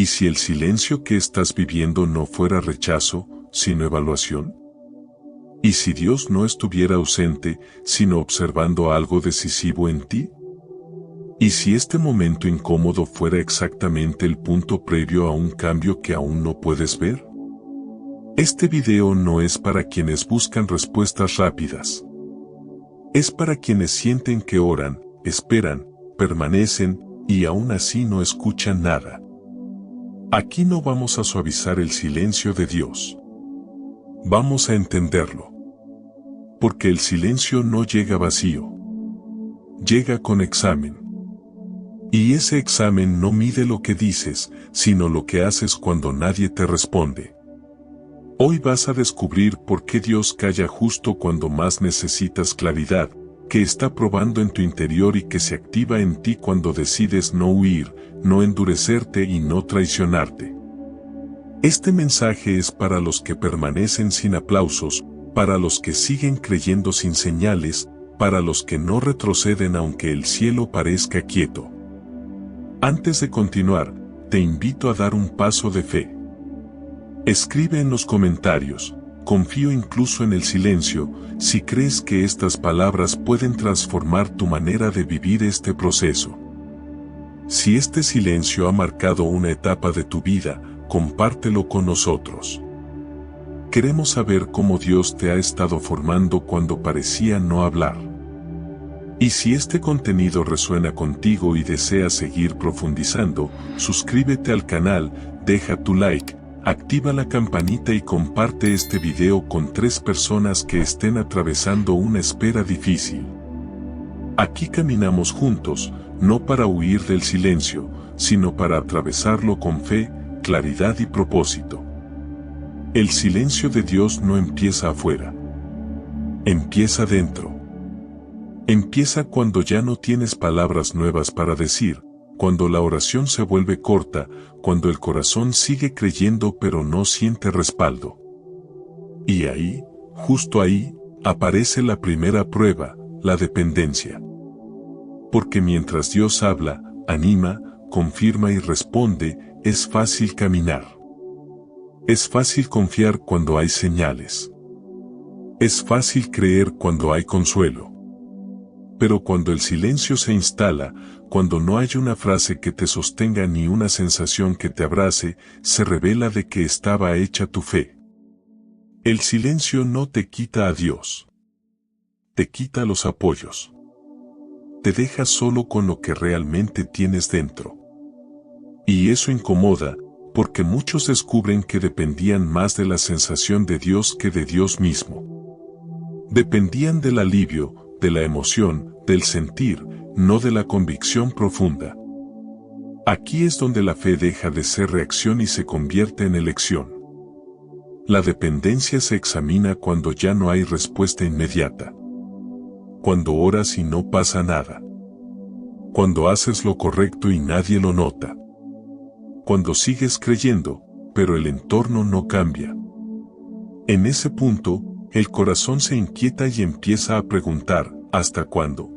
¿Y si el silencio que estás viviendo no fuera rechazo, sino evaluación? ¿Y si Dios no estuviera ausente, sino observando algo decisivo en ti? ¿Y si este momento incómodo fuera exactamente el punto previo a un cambio que aún no puedes ver? Este video no es para quienes buscan respuestas rápidas. Es para quienes sienten que oran, esperan, permanecen, y aún así no escuchan nada. Aquí no vamos a suavizar el silencio de Dios. Vamos a entenderlo. Porque el silencio no llega vacío. Llega con examen. Y ese examen no mide lo que dices, sino lo que haces cuando nadie te responde. Hoy vas a descubrir por qué Dios calla justo cuando más necesitas claridad, que está probando en tu interior y que se activa en ti cuando decides no huir, no endurecerte y no traicionarte. Este mensaje es para los que permanecen sin aplausos, para los que siguen creyendo sin señales, para los que no retroceden aunque el cielo parezca quieto. Antes de continuar, te invito a dar un paso de fe. Escribe en los comentarios, confío incluso en el silencio, si crees que estas palabras pueden transformar tu manera de vivir este proceso. Si este silencio ha marcado una etapa de tu vida, compártelo con nosotros. Queremos saber cómo Dios te ha estado formando cuando parecía no hablar. Y si este contenido resuena contigo y deseas seguir profundizando, suscríbete al canal, deja tu like, activa la campanita y comparte este video con 3 personas que estén atravesando una espera difícil. Aquí caminamos juntos, no para huir del silencio, sino para atravesarlo con fe, claridad y propósito. El silencio de Dios no empieza afuera. Empieza dentro. Empieza cuando ya no tienes palabras nuevas para decir, cuando la oración se vuelve corta, cuando el corazón sigue creyendo pero no siente respaldo. Y ahí, justo ahí, aparece la primera prueba, la dependencia. Porque mientras Dios habla, anima, confirma y responde, es fácil caminar. Es fácil confiar cuando hay señales. Es fácil creer cuando hay consuelo. Pero cuando el silencio se instala, cuando no hay una frase que te sostenga ni una sensación que te abrace, se revela de que estaba hecha tu fe. El silencio no te quita a Dios. Te quita los apoyos. Te deja solo con lo que realmente tienes dentro. Y eso incomoda, porque muchos descubren que dependían más de la sensación de Dios que de Dios mismo. Dependían del alivio, de la emoción, del sentir, no de la convicción profunda. Aquí es donde la fe deja de ser reacción y se convierte en elección. La dependencia se examina cuando ya no hay respuesta inmediata. Cuando oras y no pasa nada. Cuando haces lo correcto y nadie lo nota. Cuando sigues creyendo, pero el entorno no cambia. En ese punto, el corazón se inquieta y empieza a preguntar, ¿hasta cuándo?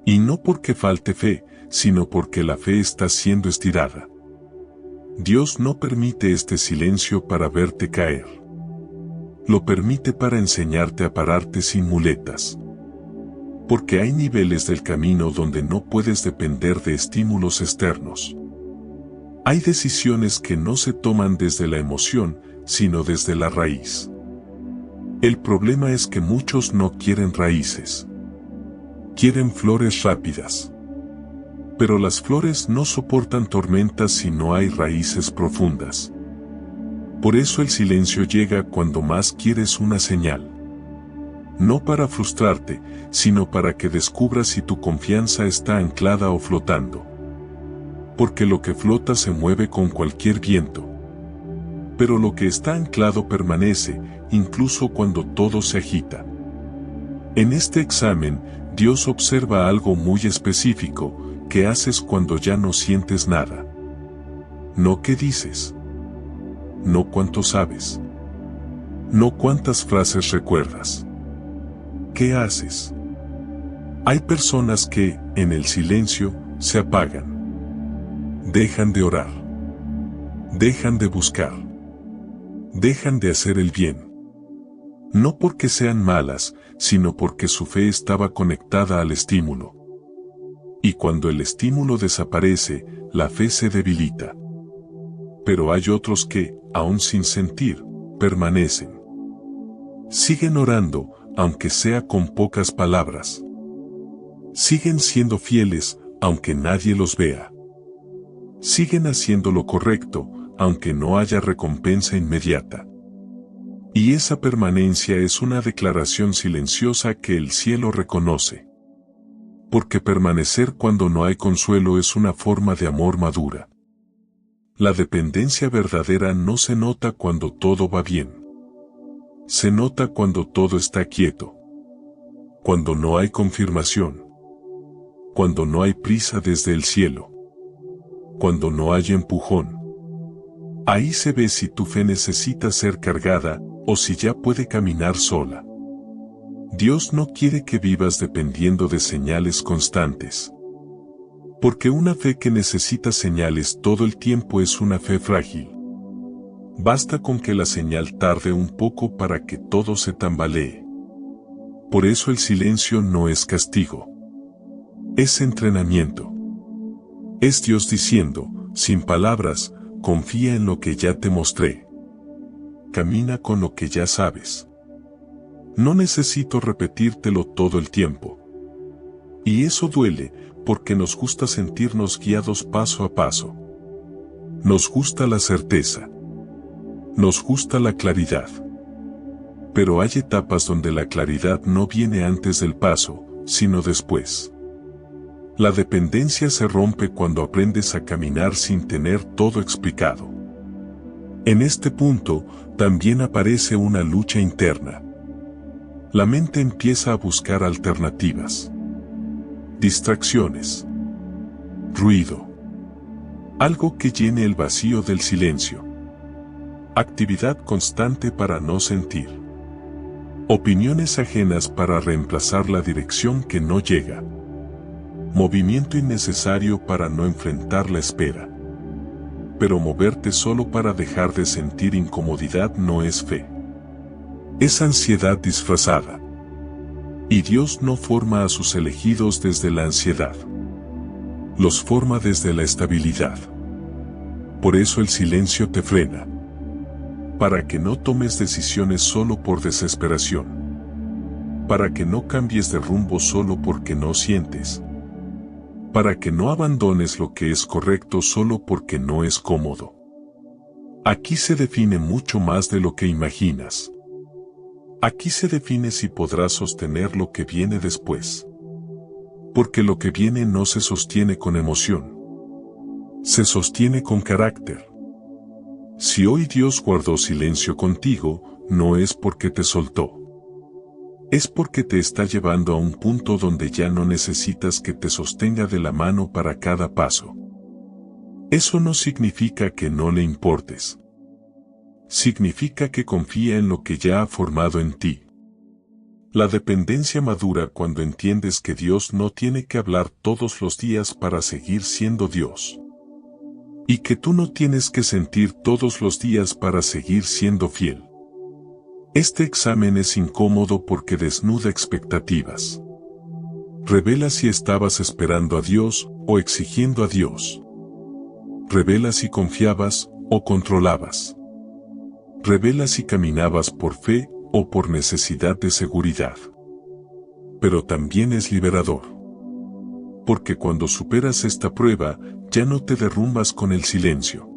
Y no porque falte fe, sino porque la fe está siendo estirada. Dios no permite este silencio para verte caer. Lo permite para enseñarte a pararte sin muletas. Porque hay niveles del camino donde no puedes depender de estímulos externos. Hay decisiones que no se toman desde la emoción, sino desde la raíz. El problema es que muchos no quieren raíces. Quieren flores rápidas. Pero las flores no soportan tormentas si no hay raíces profundas. Por eso el silencio llega cuando más quieres una señal. No para frustrarte, sino para que descubras si tu confianza está anclada o flotando. Porque lo que flota se mueve con cualquier viento. Pero lo que está anclado permanece, incluso cuando todo se agita. En este examen, Dios observa algo muy específico, que haces cuando ya no sientes nada. No qué dices. No cuánto sabes. No cuántas frases recuerdas. ¿Qué haces? Hay personas que, en el silencio, se apagan. Dejan de orar. Dejan de buscar. Dejan de hacer el bien. No porque sean malas, sino porque su fe estaba conectada al estímulo. Y cuando el estímulo desaparece, la fe se debilita. Pero hay otros que, aún sin sentir, permanecen. Siguen orando, aunque sea con pocas palabras. Siguen siendo fieles, aunque nadie los vea. Siguen haciendo lo correcto, aunque no haya recompensa inmediata. Y esa permanencia es una declaración silenciosa que el cielo reconoce. Porque permanecer cuando no hay consuelo es una forma de amor madura. La dependencia verdadera no se nota cuando todo va bien. Se nota cuando todo está quieto. Cuando no hay confirmación. Cuando no hay prisa desde el cielo. Cuando no hay empujón. Ahí se ve si tu fe necesita ser cargada o si ya puede caminar sola. Dios no quiere que vivas dependiendo de señales constantes. Porque una fe que necesita señales todo el tiempo es una fe frágil. Basta con que la señal tarde un poco para que todo se tambalee. Por eso el silencio no es castigo. Es entrenamiento. Es Dios diciendo, sin palabras, confía en lo que ya te mostré. Camina con lo que ya sabes. No necesito repetírtelo todo el tiempo. Y eso duele, porque nos gusta sentirnos guiados paso a paso. Nos gusta la certeza. Nos gusta la claridad. Pero hay etapas donde la claridad no viene antes del paso, sino después. La dependencia se rompe cuando aprendes a caminar sin tener todo explicado. En este punto, también aparece una lucha interna. La mente empieza a buscar alternativas. Distracciones. Ruido. Algo que llene el vacío del silencio. Actividad constante para no sentir. Opiniones ajenas para reemplazar la dirección que no llega. Movimiento innecesario para no enfrentar la espera. Pero moverte solo para dejar de sentir incomodidad no es fe. Es ansiedad disfrazada. Y Dios no forma a sus elegidos desde la ansiedad. Los forma desde la estabilidad. Por eso el silencio te frena. Para que no tomes decisiones solo por desesperación. Para que no cambies de rumbo solo porque no sientes. Para que no abandones lo que es correcto solo porque no es cómodo. Aquí se define mucho más de lo que imaginas. Aquí se define si podrás sostener lo que viene después. Porque lo que viene no se sostiene con emoción. Se sostiene con carácter. Si hoy Dios guardó silencio contigo, no es porque te soltó. Es porque te está llevando a un punto donde ya no necesitas que te sostenga de la mano para cada paso. Eso no significa que no le importes. Significa que confía en lo que ya ha formado en ti. La dependencia madura cuando entiendes que Dios no tiene que hablar todos los días para seguir siendo Dios. Y que tú no tienes que sentir todos los días para seguir siendo fiel. Este examen es incómodo porque desnuda expectativas. Revela si estabas esperando a Dios o exigiendo a Dios. Revela si confiabas o controlabas. Revela si caminabas por fe o por necesidad de seguridad. Pero también es liberador. Porque cuando superas esta prueba, ya no te derrumbas con el silencio.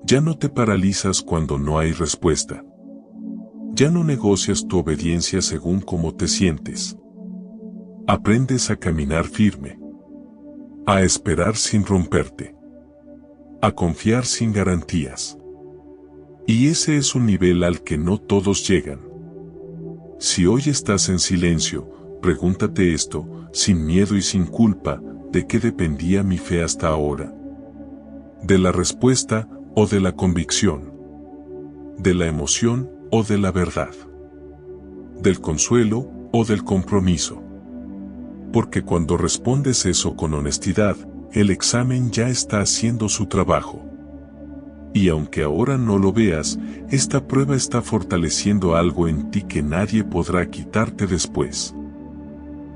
Ya no te paralizas cuando no hay respuesta. Ya no negocias tu obediencia según cómo te sientes. Aprendes a caminar firme. A esperar sin romperte. A confiar sin garantías. Y ese es un nivel al que no todos llegan. Si hoy estás en silencio, pregúntate esto, sin miedo y sin culpa, ¿de qué dependía mi fe hasta ahora? ¿De la respuesta o de la convicción? ¿De la emoción o de la verdad? ¿Del consuelo o del compromiso? Porque cuando respondes eso con honestidad, el examen ya está haciendo su trabajo. Y aunque ahora no lo veas, esta prueba está fortaleciendo algo en ti que nadie podrá quitarte después.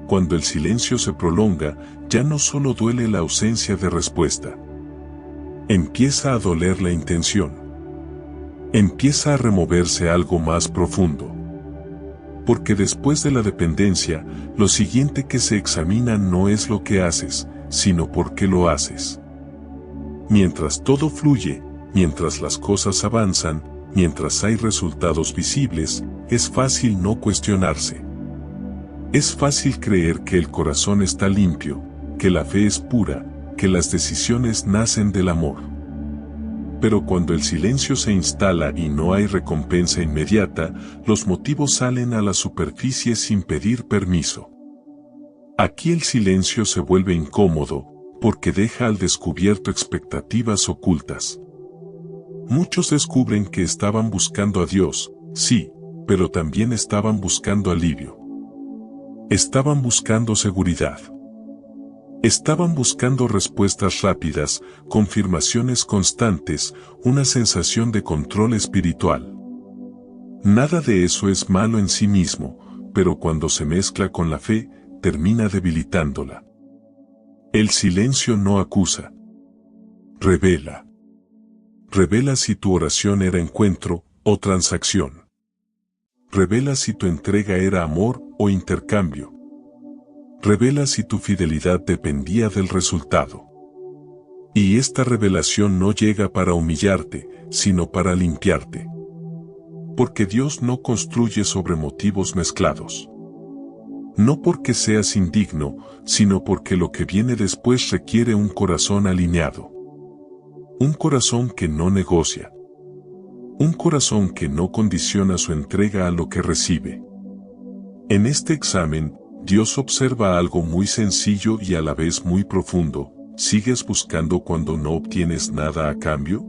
Cuando el silencio se prolonga, ya no solo duele la ausencia de respuesta. Empieza a doler la intención. Empieza a removerse algo más profundo. Porque después de la dependencia, lo siguiente que se examina no es lo que haces, sino por qué lo haces. Mientras todo fluye, mientras las cosas avanzan, mientras hay resultados visibles, es fácil no cuestionarse. Es fácil creer que el corazón está limpio, que la fe es pura, que las decisiones nacen del amor. Pero cuando el silencio se instala y no hay recompensa inmediata, los motivos salen a la superficie sin pedir permiso. Aquí el silencio se vuelve incómodo, porque deja al descubierto expectativas ocultas. Muchos descubren que estaban buscando a Dios, sí, pero también estaban buscando alivio. Estaban buscando seguridad. Estaban buscando respuestas rápidas, confirmaciones constantes, una sensación de control espiritual. Nada de eso es malo en sí mismo, pero cuando se mezcla con la fe, termina debilitándola. El silencio no acusa. Revela. Revela si tu oración era encuentro o transacción. Revela si tu entrega era amor o intercambio. Revela si tu fidelidad dependía del resultado. Y esta revelación no llega para humillarte, sino para limpiarte. Porque Dios no construye sobre motivos mezclados. No porque seas indigno, sino porque lo que viene después requiere un corazón alineado. Un corazón que no negocia. Un corazón que no condiciona su entrega a lo que recibe. En este examen, Dios observa algo muy sencillo y a la vez muy profundo. ¿Sigues buscando cuando no obtienes nada a cambio?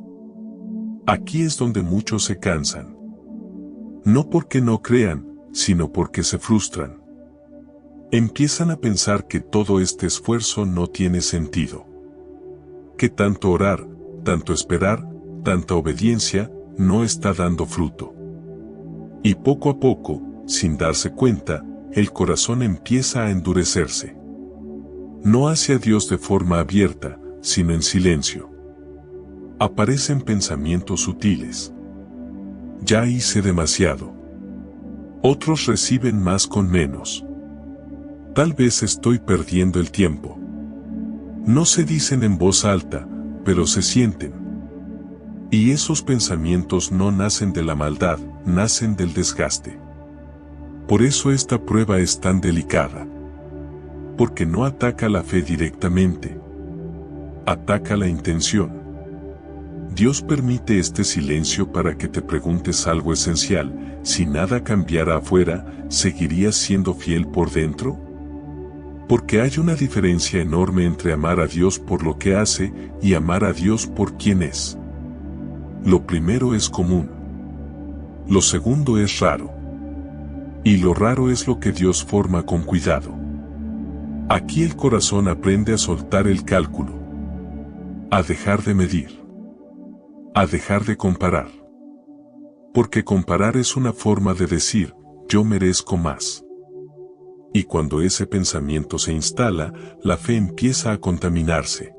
Aquí es donde muchos se cansan. No porque no crean, sino porque se frustran. Empiezan a pensar que todo este esfuerzo no tiene sentido. Que tanto orar, tanto esperar, tanta obediencia, no está dando fruto. Y poco a poco, sin darse cuenta, el corazón empieza a endurecerse. No hacia Dios de forma abierta, sino en silencio. Aparecen pensamientos sutiles. Ya hice demasiado. Otros reciben más con menos. Tal vez estoy perdiendo el tiempo. No se dicen en voz alta, pero se sienten. Y esos pensamientos no nacen de la maldad, nacen del desgaste. Por eso esta prueba es tan delicada. Porque no ataca la fe directamente. Ataca la intención. Dios permite este silencio para que te preguntes algo esencial. Si nada cambiara afuera, ¿seguirías siendo fiel por dentro? Porque hay una diferencia enorme entre amar a Dios por lo que hace y amar a Dios por quien es. Lo primero es común. Lo segundo es raro. Y lo raro es lo que Dios forma con cuidado. Aquí el corazón aprende a soltar el cálculo. A dejar de medir. A dejar de comparar. Porque comparar es una forma de decir, yo merezco más. Y cuando ese pensamiento se instala, la fe empieza a contaminarse.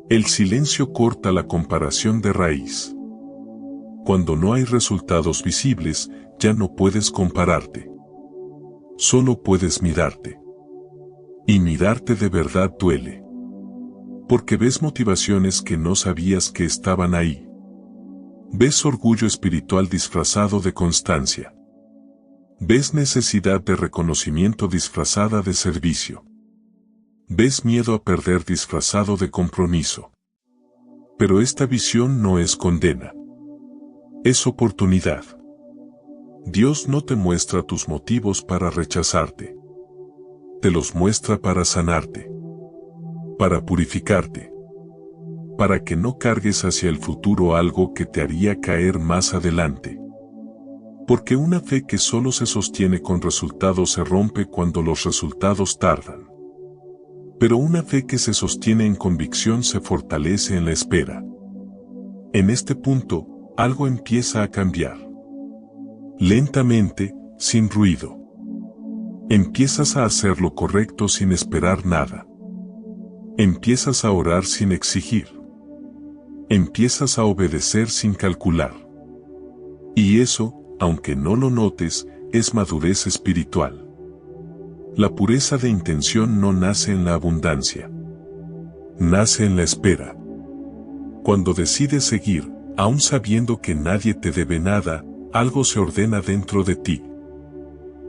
El silencio corta la comparación de raíz. Cuando no hay resultados visibles, ya no puedes compararte. Solo puedes mirarte. Y mirarte de verdad duele. Porque ves motivaciones que no sabías que estaban ahí. Ves orgullo espiritual disfrazado de constancia. Ves necesidad de reconocimiento disfrazada de servicio. Ves miedo a perder disfrazado de compromiso. Pero esta visión no es condena. Es oportunidad. Dios no te muestra tus motivos para rechazarte. Te los muestra para sanarte. Para purificarte. Para que no cargues hacia el futuro algo que te haría caer más adelante. Porque una fe que solo se sostiene con resultados se rompe cuando los resultados tardan. Pero una fe que se sostiene en convicción se fortalece en la espera. En este punto, algo empieza a cambiar. Lentamente, sin ruido. Empiezas a hacer lo correcto sin esperar nada. Empiezas a orar sin exigir. Empiezas a obedecer sin calcular. Y eso, aunque no lo notes, es madurez espiritual. La pureza de intención no nace en la abundancia. Nace en la espera. Cuando decides seguir, aun sabiendo que nadie te debe nada, algo se ordena dentro de ti.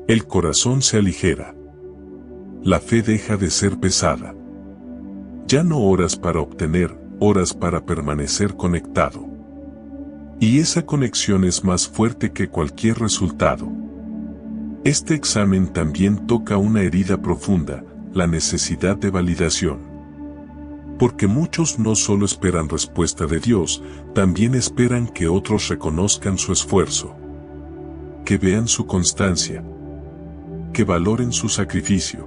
El corazón se aligera. La fe deja de ser pesada. Ya no oras para obtener, oras para permanecer conectado. Y esa conexión es más fuerte que cualquier resultado. Este examen también toca una herida profunda, la necesidad de validación. Porque muchos no solo esperan respuesta de Dios, también esperan que otros reconozcan su esfuerzo. Que vean su constancia. Que valoren su sacrificio.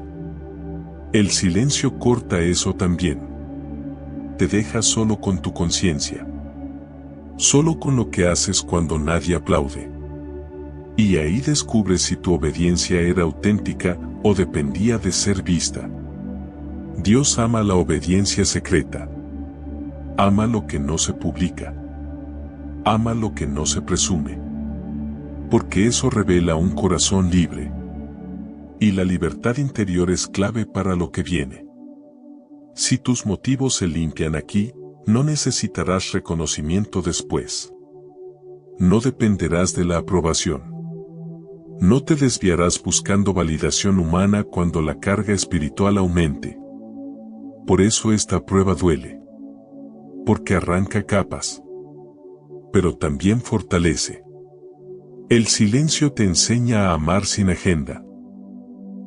El silencio corta eso también. Te deja solo con tu conciencia. Solo con lo que haces cuando nadie aplaude. Y ahí descubres si tu obediencia era auténtica o dependía de ser vista. Dios ama la obediencia secreta. Ama lo que no se publica. Ama lo que no se presume. Porque eso revela un corazón libre. Y la libertad interior es clave para lo que viene. Si tus motivos se limpian aquí, no necesitarás reconocimiento después. No dependerás de la aprobación. No te desviarás buscando validación humana cuando la carga espiritual aumente. Por eso esta prueba duele. Porque arranca capas. Pero también fortalece. El silencio te enseña a amar sin agenda.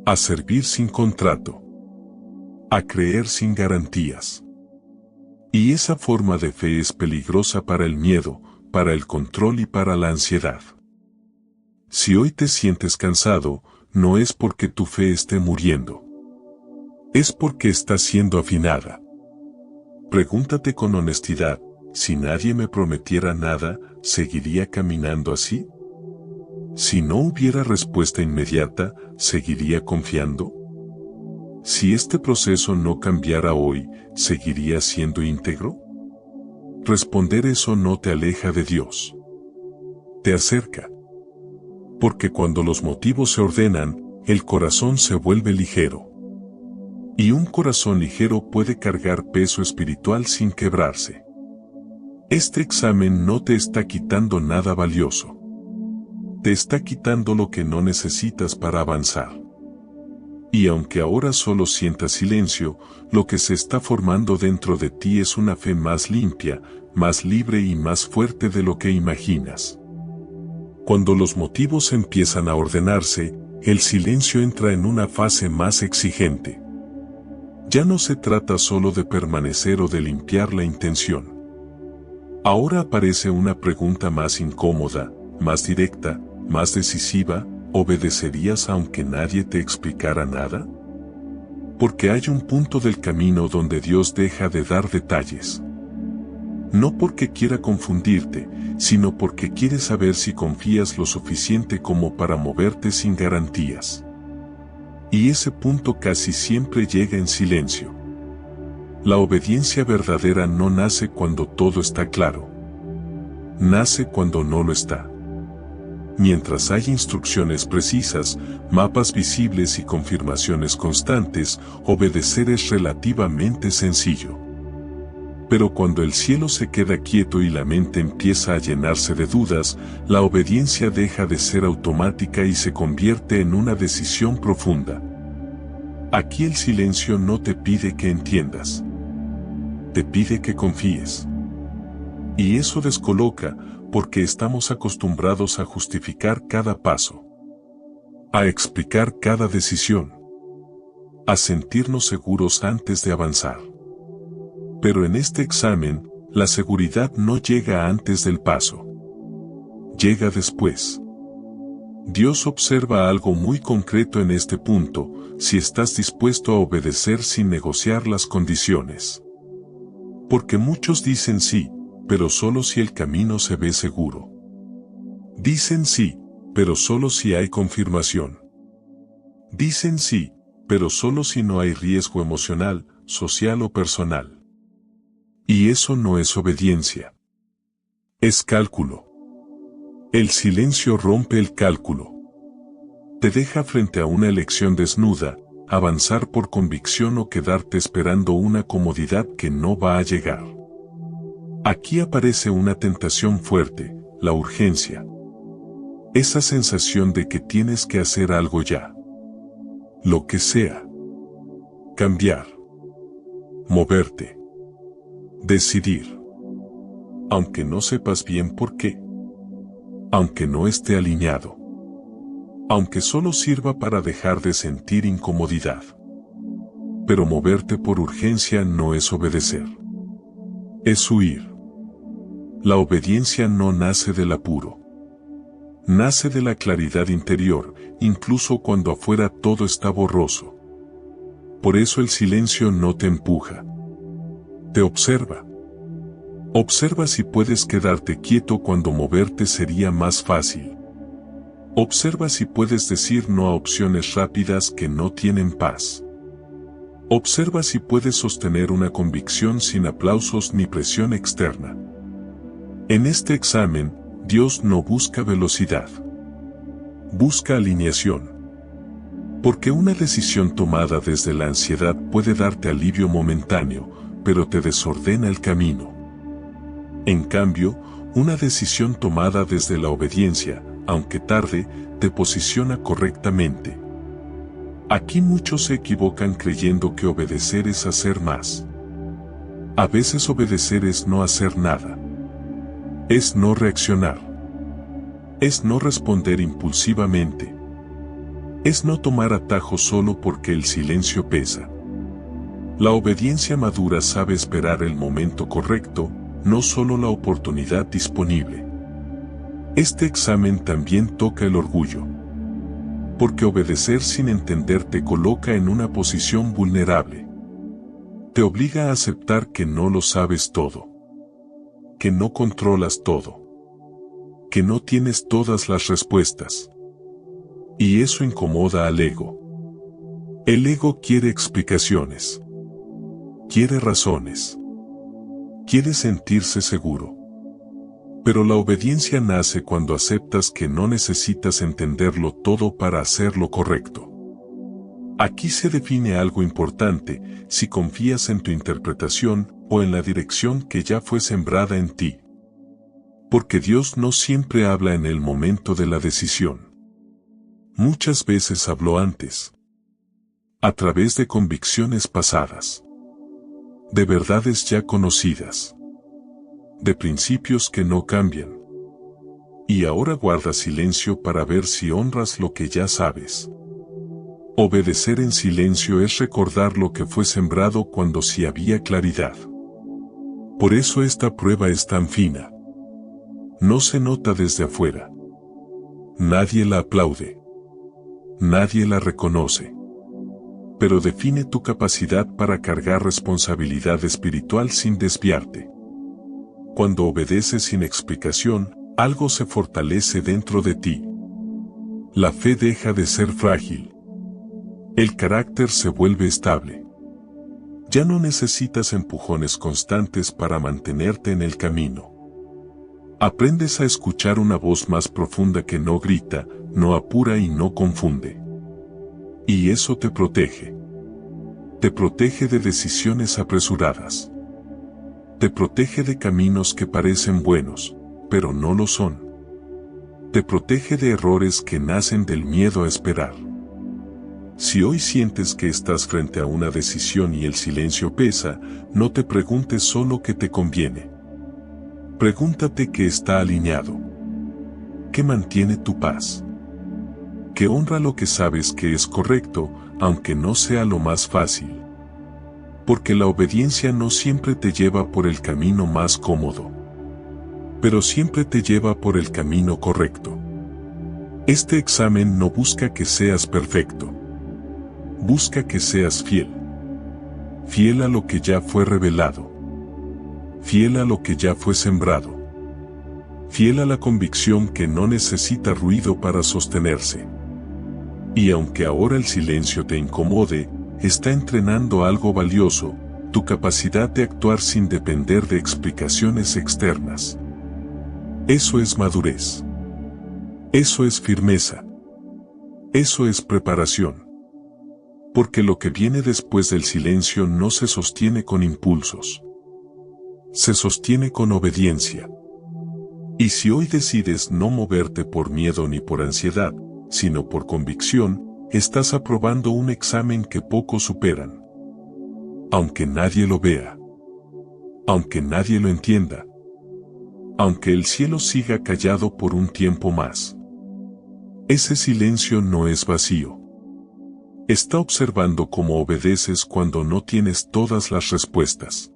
A servir sin contrato. A creer sin garantías. Y esa forma de fe es peligrosa para el miedo, para el control y para la ansiedad. Si hoy te sientes cansado, no es porque tu fe esté muriendo. Es porque está siendo afinada. Pregúntate con honestidad, si nadie me prometiera nada, ¿seguiría caminando así? Si no hubiera respuesta inmediata, ¿seguiría confiando? Si este proceso no cambiara hoy, ¿seguiría siendo íntegro? Responder eso no te aleja de Dios. Te acerca. Porque cuando los motivos se ordenan, el corazón se vuelve ligero. Y un corazón ligero puede cargar peso espiritual sin quebrarse. Este examen no te está quitando nada valioso. Te está quitando lo que no necesitas para avanzar. Y aunque ahora solo sientas silencio, lo que se está formando dentro de ti es una fe más limpia, más libre y más fuerte de lo que imaginas. Cuando los motivos empiezan a ordenarse, el silencio entra en una fase más exigente. Ya no se trata solo de permanecer o de limpiar la intención. Ahora aparece una pregunta más incómoda, más directa, más decisiva: ¿obedecerías aunque nadie te explicara nada? Porque hay un punto del camino donde Dios deja de dar detalles. No porque quiera confundirte, sino porque quiere saber si confías lo suficiente como para moverte sin garantías. Y ese punto casi siempre llega en silencio. La obediencia verdadera no nace cuando todo está claro. Nace cuando no lo está. Mientras hay instrucciones precisas, mapas visibles y confirmaciones constantes, obedecer es relativamente sencillo. Pero cuando el cielo se queda quieto y la mente empieza a llenarse de dudas, la obediencia deja de ser automática y se convierte en una decisión profunda. Aquí el silencio no te pide que entiendas. Te pide que confíes. Y eso descoloca, porque estamos acostumbrados a justificar cada paso, a explicar cada decisión, a sentirnos seguros antes de avanzar. Pero en este examen, la seguridad no llega antes del paso. Llega después. Dios observa algo muy concreto en este punto: si estás dispuesto a obedecer sin negociar las condiciones. Porque muchos dicen sí, pero solo si el camino se ve seguro. Dicen sí, pero solo si hay confirmación. Dicen sí, pero solo si no hay riesgo emocional, social o personal. Y eso no es obediencia. Es cálculo. El silencio rompe el cálculo. Te deja frente a una elección desnuda, avanzar por convicción o quedarte esperando una comodidad que no va a llegar. Aquí aparece una tentación fuerte, la urgencia. Esa sensación de que tienes que hacer algo ya. Lo que sea. Cambiar. Moverte. Decidir. Aunque no sepas bien por qué. Aunque no esté alineado. Aunque solo sirva para dejar de sentir incomodidad. Pero moverte por urgencia no es obedecer. Es huir. La obediencia no nace del apuro. Nace de la claridad interior, incluso cuando afuera todo está borroso. Por eso el silencio no te empuja. Te observa. Observa si puedes quedarte quieto cuando moverte sería más fácil. Observa si puedes decir no a opciones rápidas que no tienen paz. Observa si puedes sostener una convicción sin aplausos ni presión externa. En este examen, Dios no busca velocidad. Busca alineación. Porque una decisión tomada desde la ansiedad puede darte alivio momentáneo, pero te desordena el camino. En cambio, una decisión tomada desde la obediencia, aunque tarde, te posiciona correctamente. Aquí muchos se equivocan creyendo que obedecer es hacer más. A veces obedecer es no hacer nada. Es no reaccionar. Es no responder impulsivamente. Es no tomar atajos solo porque el silencio pesa. La obediencia madura sabe esperar el momento correcto, no solo la oportunidad disponible. Este examen también toca el orgullo. Porque obedecer sin entender te coloca en una posición vulnerable. Te obliga a aceptar que no lo sabes todo. Que no controlas todo. Que no tienes todas las respuestas. Y eso incomoda al ego. El ego quiere explicaciones. Quiere razones. Quiere sentirse seguro. Pero la obediencia nace cuando aceptas que no necesitas entenderlo todo para hacer lo correcto. Aquí se define algo importante, si confías en tu interpretación o en la dirección que ya fue sembrada en ti. Porque Dios no siempre habla en el momento de la decisión. Muchas veces habló antes. A través de convicciones pasadas. De verdades ya conocidas. De principios que no cambian. Y ahora guarda silencio para ver si honras lo que ya sabes. Obedecer en silencio es recordar lo que fue sembrado cuando sí había claridad. Por eso esta prueba es tan fina. No se nota desde afuera. Nadie la aplaude. Nadie la reconoce. Pero define tu capacidad para cargar responsabilidad espiritual sin desviarte. Cuando obedeces sin explicación, algo se fortalece dentro de ti. La fe deja de ser frágil. El carácter se vuelve estable. Ya no necesitas empujones constantes para mantenerte en el camino. Aprendes a escuchar una voz más profunda que no grita, no apura y no confunde. Y eso te protege. Te protege de decisiones apresuradas. Te protege de caminos que parecen buenos, pero no lo son. Te protege de errores que nacen del miedo a esperar. Si hoy sientes que estás frente a una decisión y el silencio pesa, no te preguntes solo qué te conviene. Pregúntate qué está alineado. ¿Qué mantiene tu paz? Que honra lo que sabes que es correcto, aunque no sea lo más fácil. Porque la obediencia no siempre te lleva por el camino más cómodo. Pero siempre te lleva por el camino correcto. Este examen no busca que seas perfecto. Busca que seas fiel. Fiel a lo que ya fue revelado. fiel a lo que ya fue sembrado, fiel a la convicción que no necesita ruido para sostenerse. Y aunque ahora el silencio te incomode, está entrenando algo valioso, tu capacidad de actuar sin depender de explicaciones externas. Eso es madurez. Eso es firmeza. Eso es preparación. Porque lo que viene después del silencio no se sostiene con impulsos. Se sostiene con obediencia. Y si hoy decides no moverte por miedo ni por ansiedad, sino por convicción, estás aprobando un examen que pocos superan. Aunque nadie lo vea. Aunque nadie lo entienda. Aunque el cielo siga callado por un tiempo más. Ese silencio no es vacío. Está observando cómo obedeces cuando no tienes todas las respuestas.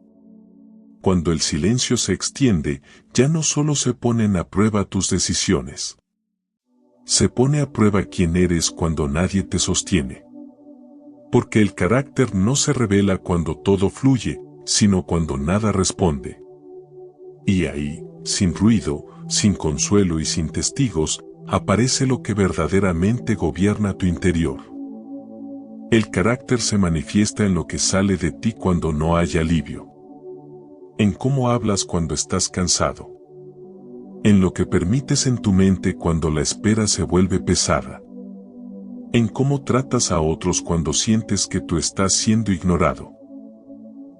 Cuando el silencio se extiende, ya no solo se ponen a prueba tus decisiones. Se pone a prueba quién eres cuando nadie te sostiene. Porque el carácter no se revela cuando todo fluye, sino cuando nada responde. Y ahí, sin ruido, sin consuelo y sin testigos, aparece lo que verdaderamente gobierna tu interior. El carácter se manifiesta en lo que sale de ti cuando no hay alivio. En cómo hablas cuando estás cansado. En lo que permites en tu mente cuando la espera se vuelve pesada. En cómo tratas a otros cuando sientes que tú estás siendo ignorado.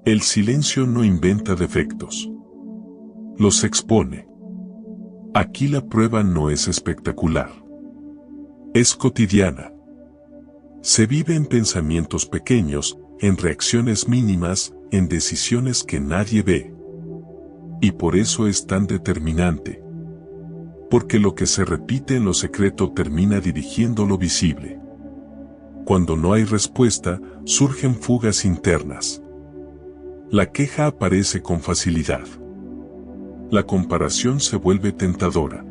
El silencio no inventa defectos. Los expone. Aquí la prueba no es espectacular. Es cotidiana. Se vive en pensamientos pequeños, en reacciones mínimas, en decisiones que nadie ve. Y por eso es tan determinante. Porque lo que se repite en lo secreto termina dirigiendo lo visible. Cuando no hay respuesta, surgen fugas internas. La queja aparece con facilidad. La comparación se vuelve tentadora.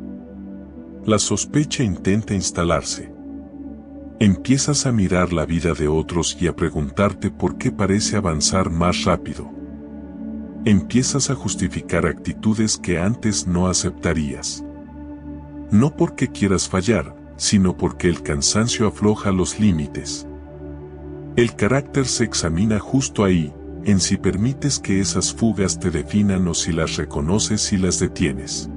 La sospecha intenta instalarse. Empiezas a mirar la vida de otros y a preguntarte por qué parece avanzar más rápido. Empiezas a justificar actitudes que antes no aceptarías. No porque quieras fallar, sino porque el cansancio afloja los límites. El carácter se examina justo ahí, en si permites que esas fugas te definan o si las reconoces y las detienes.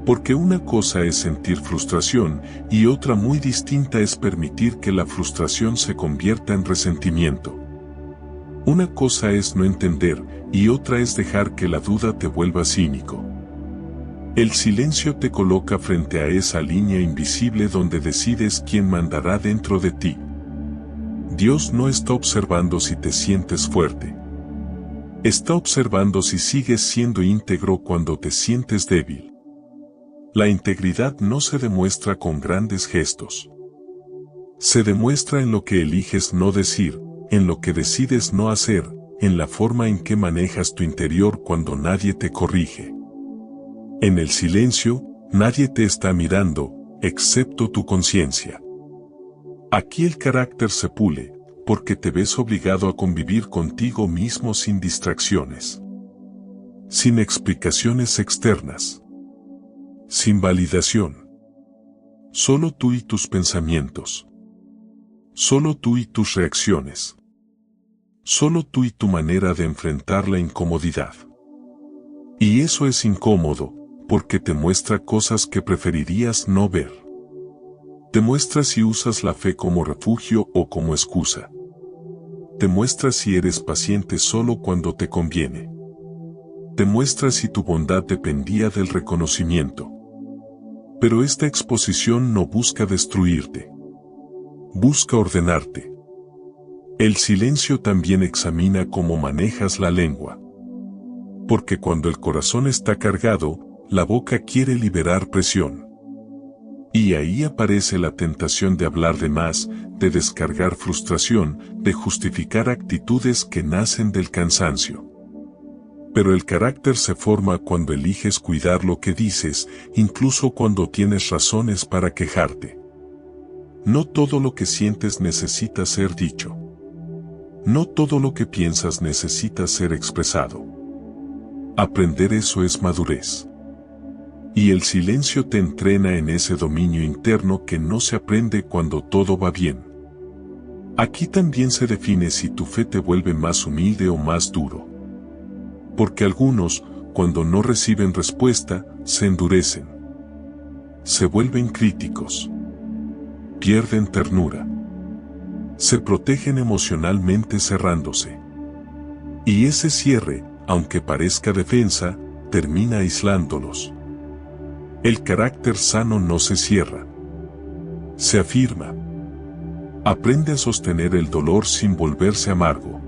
Porque una cosa es sentir frustración y otra muy distinta es permitir que la frustración se convierta en resentimiento. Una cosa es no entender y otra es dejar que la duda te vuelva cínico. El silencio te coloca frente a esa línea invisible donde decides quién mandará dentro de ti. Dios no está observando si te sientes fuerte. Está observando si sigues siendo íntegro cuando te sientes débil. La integridad no se demuestra con grandes gestos. Se demuestra en lo que eliges no decir, en lo que decides no hacer, en la forma en que manejas tu interior cuando nadie te corrige. En el silencio, nadie te está mirando, excepto tu conciencia. Aquí el carácter se pule, porque te ves obligado a convivir contigo mismo sin distracciones. Sin explicaciones externas. Sin validación. Solo tú y tus pensamientos. Solo tú y tus reacciones. Solo tú y tu manera de enfrentar la incomodidad. Y eso es incómodo, porque te muestra cosas que preferirías no ver. Te muestra si usas la fe como refugio o como excusa. Te muestra si eres paciente solo cuando te conviene. Te muestra si tu bondad dependía del reconocimiento. Pero esta exposición no busca destruirte. Busca ordenarte. El silencio también examina cómo manejas la lengua. Porque cuando el corazón está cargado, la boca quiere liberar presión. Y ahí aparece la tentación de hablar de más, de descargar frustración, de justificar actitudes que nacen del cansancio. Pero el carácter se forma cuando eliges cuidar lo que dices, incluso cuando tienes razones para quejarte. No todo lo que sientes necesita ser dicho. No todo lo que piensas necesita ser expresado. Aprender eso es madurez. Y el silencio te entrena en ese dominio interno que no se aprende cuando todo va bien. Aquí también se define si tu fe te vuelve más humilde o más duro. Porque algunos, cuando no reciben respuesta, se endurecen. Se vuelven críticos. Pierden ternura. Se protegen emocionalmente cerrándose. Y ese cierre, aunque parezca defensa, termina aislándolos. El carácter sano no se cierra. Se afirma. Aprende a sostener el dolor sin volverse amargo.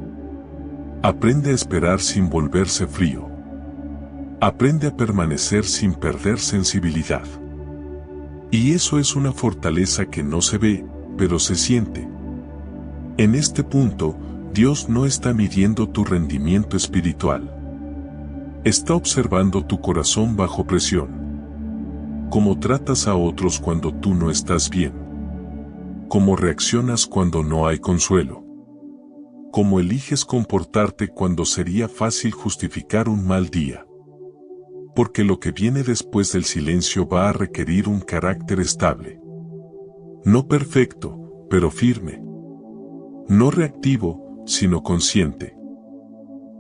Aprende a esperar sin volverse frío. Aprende a permanecer sin perder sensibilidad. Y eso es una fortaleza que no se ve, pero se siente. En este punto, Dios no está midiendo tu rendimiento espiritual. Está observando tu corazón bajo presión. Cómo tratas a otros cuando tú no estás bien. Cómo reaccionas cuando no hay consuelo. Cómo eliges comportarte cuando sería fácil justificar un mal día. Porque lo que viene después del silencio va a requerir un carácter estable. No perfecto, pero firme. No reactivo, sino consciente.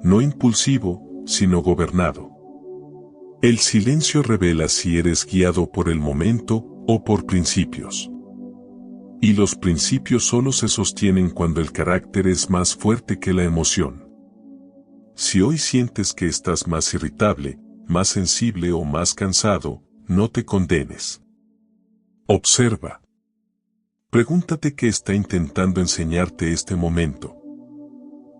No impulsivo, sino gobernado. El silencio revela si eres guiado por el momento o por principios. Y los principios solo se sostienen cuando el carácter es más fuerte que la emoción. Si hoy sientes que estás más irritable, más sensible o más cansado, no te condenes. Observa. Pregúntate qué está intentando enseñarte este momento.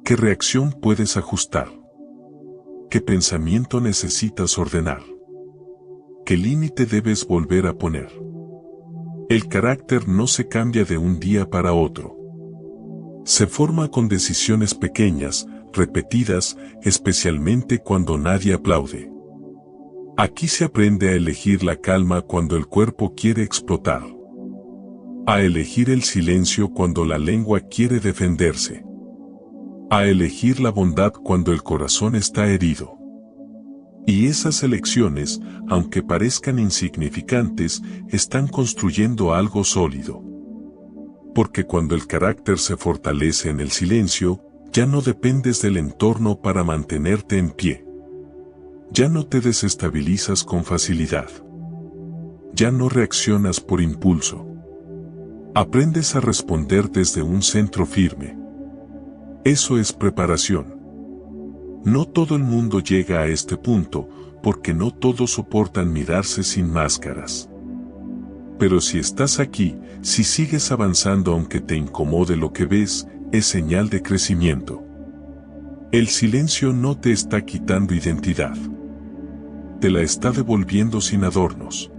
¿Qué reacción puedes ajustar? ¿Qué pensamiento necesitas ordenar? ¿Qué límite debes volver a poner? El carácter no se cambia de un día para otro. Se forma con decisiones pequeñas, repetidas, especialmente cuando nadie aplaude. Aquí se aprende a elegir la calma cuando el cuerpo quiere explotar. A elegir el silencio cuando la lengua quiere defenderse. A elegir la bondad cuando el corazón está herido. Y esas elecciones, aunque parezcan insignificantes, están construyendo algo sólido. Porque cuando el carácter se fortalece en el silencio, ya no dependes del entorno para mantenerte en pie. Ya no te desestabilizas con facilidad. Ya no reaccionas por impulso. Aprendes a responder desde un centro firme. Eso es preparación. No todo el mundo llega a este punto, porque no todos soportan mirarse sin máscaras. Pero si estás aquí, si sigues avanzando aunque te incomode lo que ves, es señal de crecimiento. El silencio no te está quitando identidad. Te la está devolviendo sin adornos.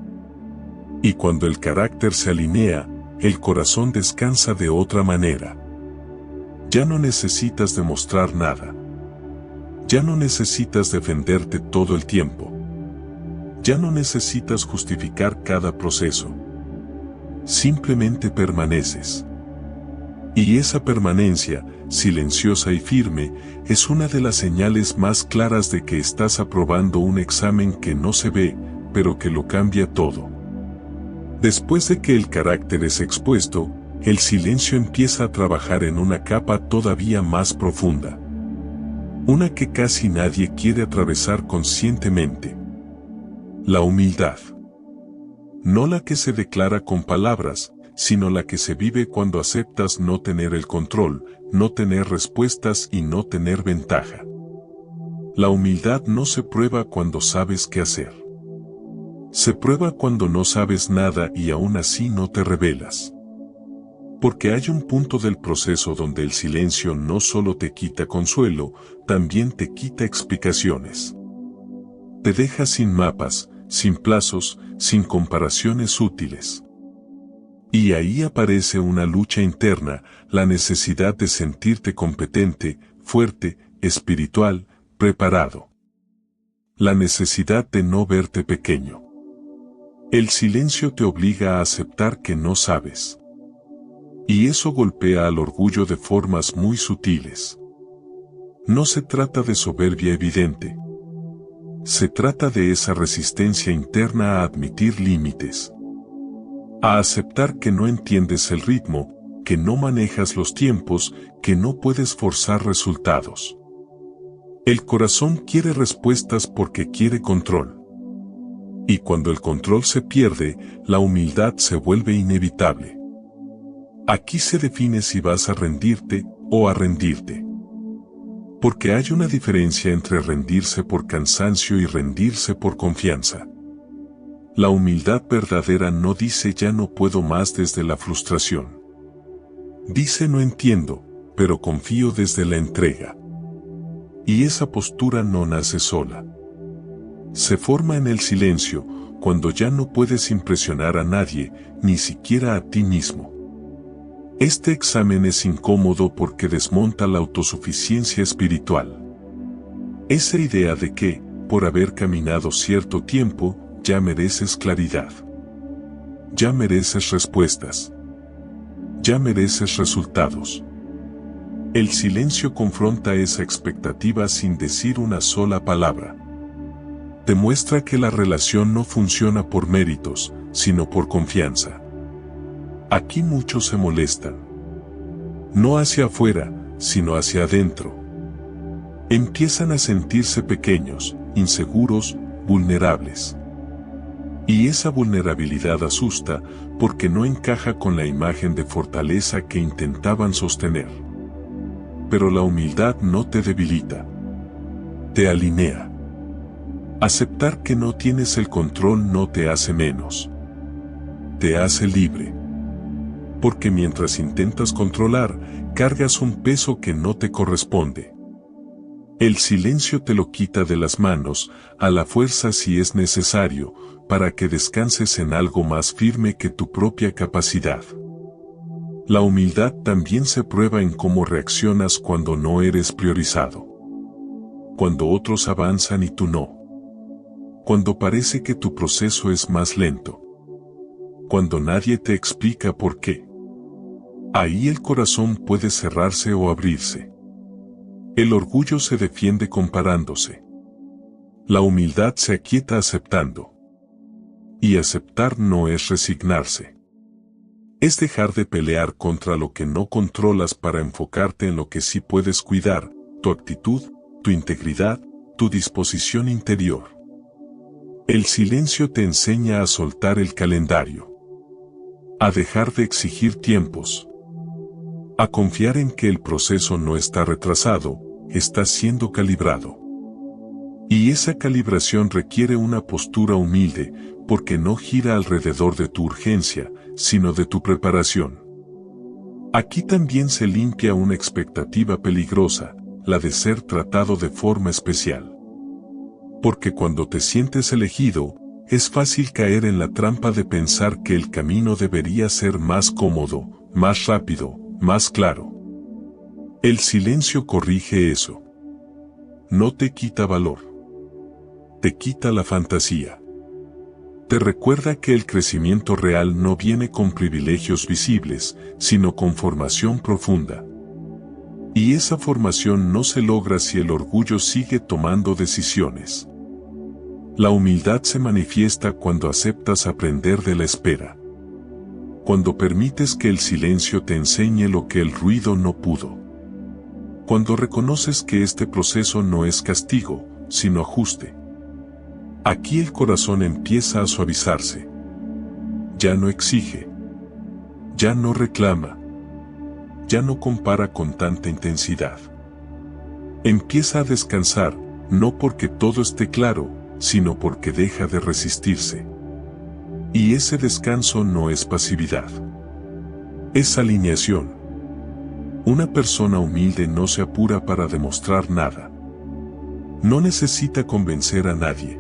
Y cuando el carácter se alinea, el corazón descansa de otra manera. Ya no necesitas demostrar nada. Ya no necesitas defenderte todo el tiempo. Ya no necesitas justificar cada proceso. Simplemente permaneces. Y esa permanencia, silenciosa y firme, es una de las señales más claras de que estás aprobando un examen que no se ve, pero que lo cambia todo. Después de que el carácter es expuesto, el silencio empieza a trabajar en una capa todavía más profunda. Una que casi nadie quiere atravesar conscientemente. La humildad. No la que se declara con palabras, sino la que se vive cuando aceptas no tener el control, no tener respuestas y no tener ventaja. La humildad no se prueba cuando sabes qué hacer. Se prueba cuando no sabes nada y aún así no te revelas. Porque hay un punto del proceso donde el silencio no solo te quita consuelo, también te quita explicaciones. Te deja sin mapas, sin plazos, sin comparaciones útiles. Y ahí aparece una lucha interna, la necesidad de sentirte competente, fuerte, espiritual, preparado. La necesidad de no verte pequeño. El silencio te obliga a aceptar que no sabes. Y eso golpea al orgullo de formas muy sutiles. No se trata de soberbia evidente. Se trata de esa resistencia interna a admitir límites, a aceptar que no entiendes el ritmo, que no manejas los tiempos, que no puedes forzar resultados. El corazón quiere respuestas porque quiere control. Y cuando el control se pierde, la humildad se vuelve inevitable. Aquí se define si vas a rendirte o a rendirte. Porque hay una diferencia entre rendirse por cansancio y rendirse por confianza. La humildad verdadera no dice ya no puedo más desde la frustración. Dice no entiendo, pero confío desde la entrega. Y esa postura no nace sola. Se forma en el silencio, cuando ya no puedes impresionar a nadie, ni siquiera a ti mismo. Este examen es incómodo porque desmonta la autosuficiencia espiritual. Esa idea de que, por haber caminado cierto tiempo, ya mereces claridad. Ya mereces respuestas. Ya mereces resultados. El silencio confronta esa expectativa sin decir una sola palabra. Demuestra que la relación no funciona por méritos, sino por confianza. Aquí muchos se molestan. No hacia afuera, sino hacia adentro. Empiezan a sentirse pequeños, inseguros, vulnerables. Y esa vulnerabilidad asusta porque no encaja con la imagen de fortaleza que intentaban sostener. Pero la humildad no te debilita. Te alinea. Aceptar que no tienes el control no te hace menos. Te hace libre. Porque mientras intentas controlar, cargas un peso que no te corresponde. El silencio te lo quita de las manos, a la fuerza si es necesario, para que descanses en algo más firme que tu propia capacidad. La humildad también se prueba en cómo reaccionas cuando no eres priorizado. Cuando otros avanzan y tú no. Cuando parece que tu proceso es más lento. Cuando nadie te explica por qué. Ahí el corazón puede cerrarse o abrirse. El orgullo se defiende comparándose. La humildad se aquieta aceptando. Y aceptar no es resignarse. Es dejar de pelear contra lo que no controlas para enfocarte en lo que sí puedes cuidar, tu actitud, tu integridad, tu disposición interior. El silencio te enseña a soltar el calendario. A dejar de exigir tiempos. A confiar en que el proceso no está retrasado, está siendo calibrado. Y esa calibración requiere una postura humilde, porque no gira alrededor de tu urgencia, sino de tu preparación. Aquí también se limpia una expectativa peligrosa, la de ser tratado de forma especial. Porque cuando te sientes elegido, es fácil caer en la trampa de pensar que el camino debería ser más cómodo, más rápido, más claro. El silencio corrige eso. No te quita valor. Te quita la fantasía. Te recuerda que el crecimiento real no viene con privilegios visibles, sino con formación profunda. Y esa formación no se logra si el orgullo sigue tomando decisiones. La humildad se manifiesta cuando aceptas aprender de la espera. Cuando permites que el silencio te enseñe lo que el ruido no pudo. Cuando reconoces que este proceso no es castigo, sino ajuste. Aquí el corazón empieza a suavizarse. Ya no exige. Ya no reclama. Ya no compara con tanta intensidad. Empieza a descansar, no porque todo esté claro, sino porque deja de resistirse. Y ese descanso no es pasividad. Es alineación. Una persona humilde no se apura para demostrar nada. No necesita convencer a nadie.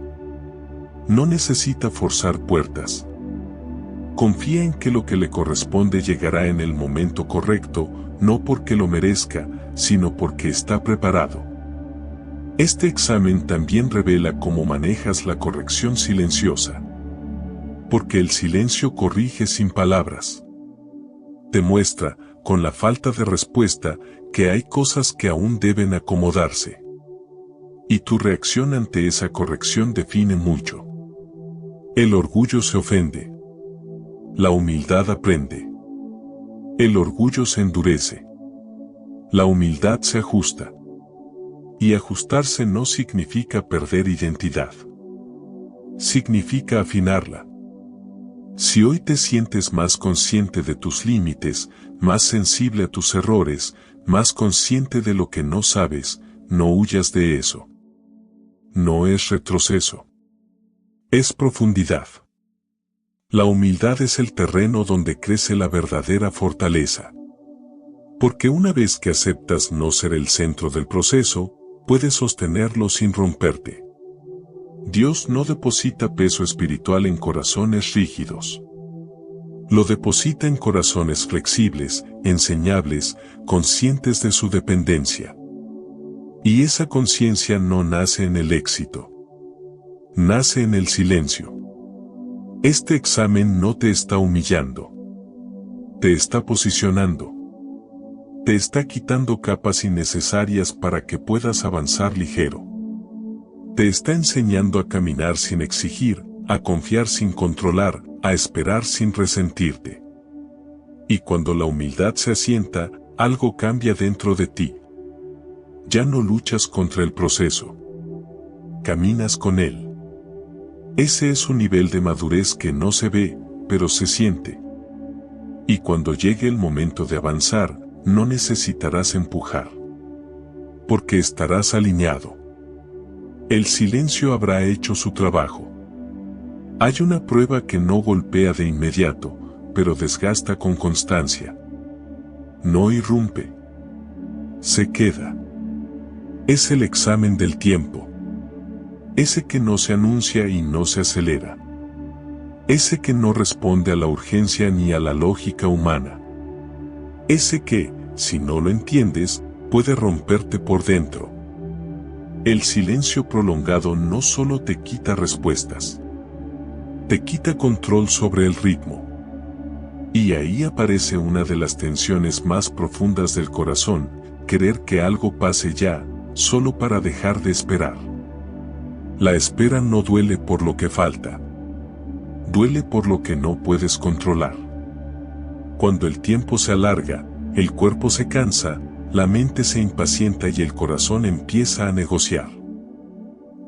No necesita forzar puertas. Confía en que lo que le corresponde llegará en el momento correcto, no porque lo merezca, sino porque está preparado. Este examen también revela cómo manejas la corrección silenciosa. Porque el silencio corrige sin palabras. Te muestra, con la falta de respuesta, que hay cosas que aún deben acomodarse. Y tu reacción ante esa corrección define mucho. El orgullo se ofende. La humildad aprende. El orgullo se endurece. La humildad se ajusta. Y ajustarse no significa perder identidad. Significa afinarla. Si hoy te sientes más consciente de tus límites, más sensible a tus errores, más consciente de lo que no sabes, no huyas de eso. No es retroceso. Es profundidad. La humildad es el terreno donde crece la verdadera fortaleza. Porque una vez que aceptas no ser el centro del proceso, puedes sostenerlo sin romperte. Dios no deposita peso espiritual en corazones rígidos. Lo deposita en corazones flexibles, enseñables, conscientes de su dependencia. Y esa conciencia no nace en el éxito. Nace en el silencio. Este examen no te está humillando. Te está posicionando. Te está quitando capas innecesarias para que puedas avanzar ligero. Te está enseñando a caminar sin exigir, a confiar sin controlar, a esperar sin resentirte. Y cuando la humildad se asienta, algo cambia dentro de ti. Ya no luchas contra el proceso. Caminas con él. Ese es un nivel de madurez que no se ve, pero se siente. Y cuando llegue el momento de avanzar, no necesitarás empujar. Porque estarás alineado. El silencio habrá hecho su trabajo. Hay una prueba que no golpea de inmediato, pero desgasta con constancia. No irrumpe. Se queda. Es el examen del tiempo. Ese que no se anuncia y no se acelera. Ese que no responde a la urgencia ni a la lógica humana. Ese que, si no lo entiendes, puede romperte por dentro. El silencio prolongado no solo te quita respuestas. Te quita control sobre el ritmo. Y ahí aparece una de las tensiones más profundas del corazón, querer que algo pase ya, solo para dejar de esperar. La espera no duele por lo que falta. Duele por lo que no puedes controlar. Cuando el tiempo se alarga, el cuerpo se cansa, la mente se impacienta y el corazón empieza a negociar.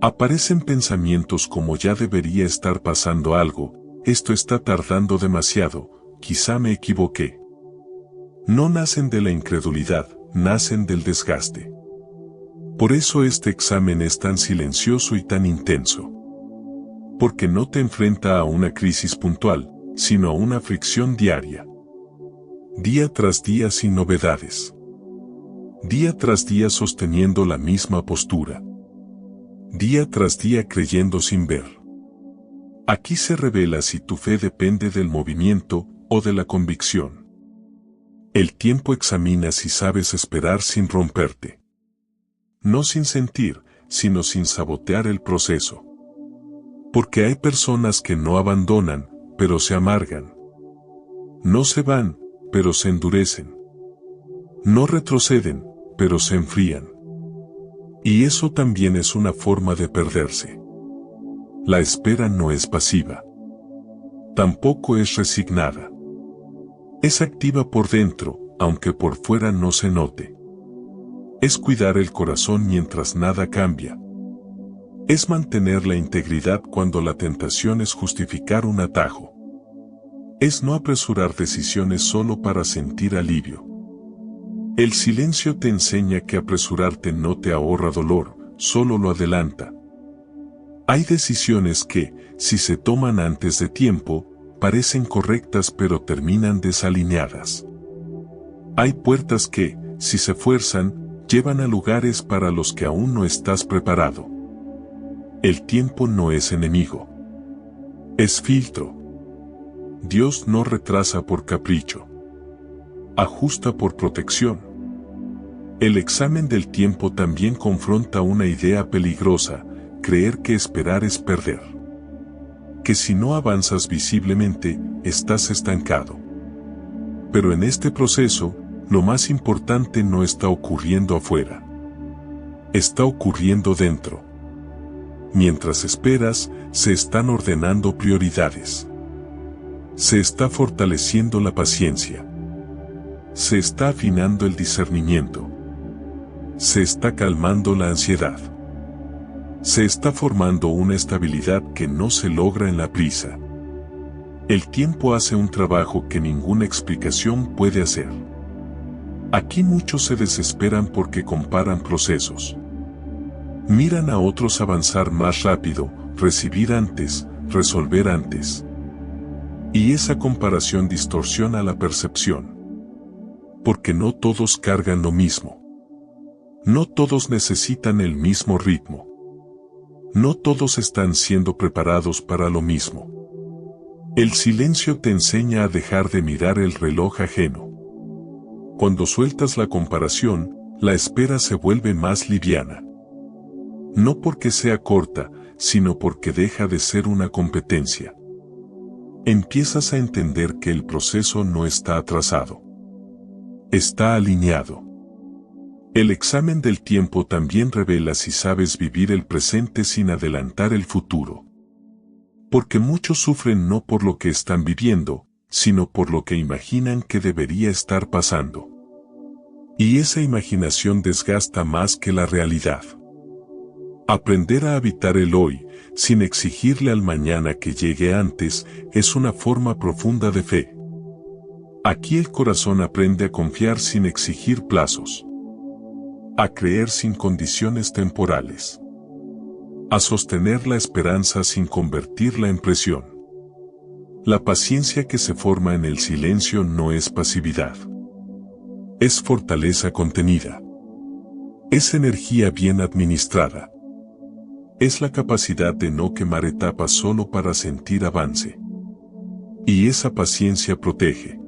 Aparecen pensamientos como ya debería estar pasando algo, esto está tardando demasiado, quizá me equivoqué. No nacen de la incredulidad, nacen del desgaste. Por eso este examen es tan silencioso y tan intenso. Porque no te enfrenta a una crisis puntual, sino a una fricción diaria. Día tras día sin novedades. Día tras día sosteniendo la misma postura. Día tras día creyendo sin ver. Aquí se revela si tu fe depende del movimiento o de la convicción. El tiempo examina si sabes esperar sin romperte. No sin sentir, sino sin sabotear el proceso. Porque hay personas que no abandonan, pero se amargan. No se van, pero se endurecen. No retroceden, pero se enfrían. Y eso también es una forma de perderse. La espera no es pasiva. Tampoco es resignada. Es activa por dentro, aunque por fuera no se note. Es cuidar el corazón mientras nada cambia. Es mantener la integridad cuando la tentación es justificar un atajo. Es no apresurar decisiones solo para sentir alivio. El silencio te enseña que apresurarte no te ahorra dolor, solo lo adelanta. Hay decisiones que, si se toman antes de tiempo, parecen correctas pero terminan desalineadas. Hay puertas que, si se fuerzan, llevan a lugares para los que aún no estás preparado. El tiempo no es enemigo. Es filtro. Dios no retrasa por capricho. Ajusta por protección. El examen del tiempo también confronta una idea peligrosa, creer que esperar es perder. Que si no avanzas visiblemente, estás estancado. Pero en este proceso, lo más importante no está ocurriendo afuera. Está ocurriendo dentro. Mientras esperas, se están ordenando prioridades. Se está fortaleciendo la paciencia. Se está afinando el discernimiento. Se está calmando la ansiedad. Se está formando una estabilidad que no se logra en la prisa. El tiempo hace un trabajo que ninguna explicación puede hacer. Aquí muchos se desesperan porque comparan procesos. Miran a otros avanzar más rápido, recibir antes, resolver antes. Y esa comparación distorsiona la percepción. Porque no todos cargan lo mismo. No todos necesitan el mismo ritmo. No todos están siendo preparados para lo mismo. El silencio te enseña a dejar de mirar el reloj ajeno. Cuando sueltas la comparación, la espera se vuelve más liviana. No porque sea corta, sino porque deja de ser una competencia. Empiezas a entender que el proceso no está atrasado. Está alineado. El examen del tiempo también revela si sabes vivir el presente sin adelantar el futuro. Porque muchos sufren no por lo que están viviendo, sino por lo que imaginan que debería estar pasando. Y esa imaginación desgasta más que la realidad. Aprender a habitar el hoy, sin exigirle al mañana que llegue antes, es una forma profunda de fe. Aquí el corazón aprende a confiar sin exigir plazos. A creer sin condiciones temporales. A sostener la esperanza sin convertirla en presión. La paciencia que se forma en el silencio no es pasividad. Es fortaleza contenida. Es energía bien administrada. Es la capacidad de no quemar etapas solo para sentir avance. Y esa paciencia protege.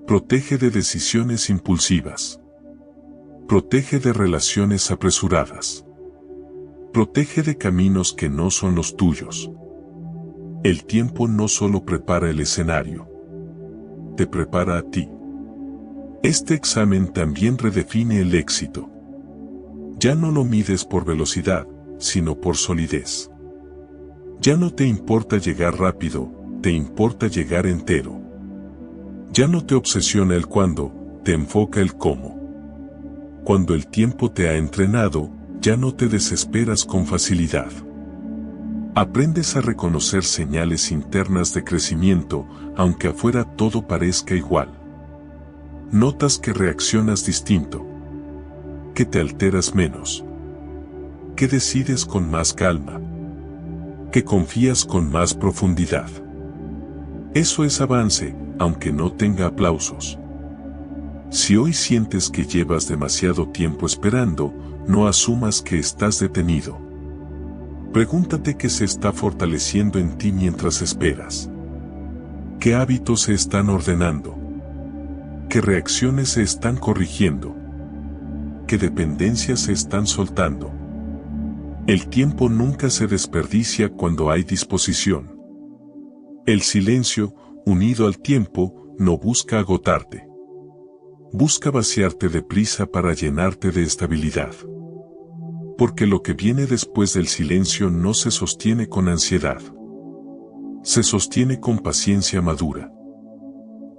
Protege de decisiones impulsivas. Protege de relaciones apresuradas. Protege de caminos que no son los tuyos. El tiempo no solo prepara el escenario. Te prepara a ti. Este examen también redefine el éxito. Ya no lo mides por velocidad, sino por solidez. Ya no te importa llegar rápido, te importa llegar entero. Ya no te obsesiona el cuándo, te enfoca el cómo. Cuando el tiempo te ha entrenado, ya no te desesperas con facilidad. Aprendes a reconocer señales internas de crecimiento, aunque afuera todo parezca igual. Notas que reaccionas distinto. Que te alteras menos. Que decides con más calma. Que confías con más profundidad. Eso es avance, aunque no tenga aplausos. Si hoy sientes que llevas demasiado tiempo esperando, no asumas que estás detenido. Pregúntate qué se está fortaleciendo en ti mientras esperas. ¿Qué hábitos se están ordenando? ¿Qué reacciones se están corrigiendo? ¿Qué dependencias se están soltando? El tiempo nunca se desperdicia cuando hay disposición. El silencio, unido al tiempo, no busca agotarte. Busca vaciarte de prisa para llenarte de estabilidad. Porque lo que viene después del silencio no se sostiene con ansiedad. Se sostiene con paciencia madura.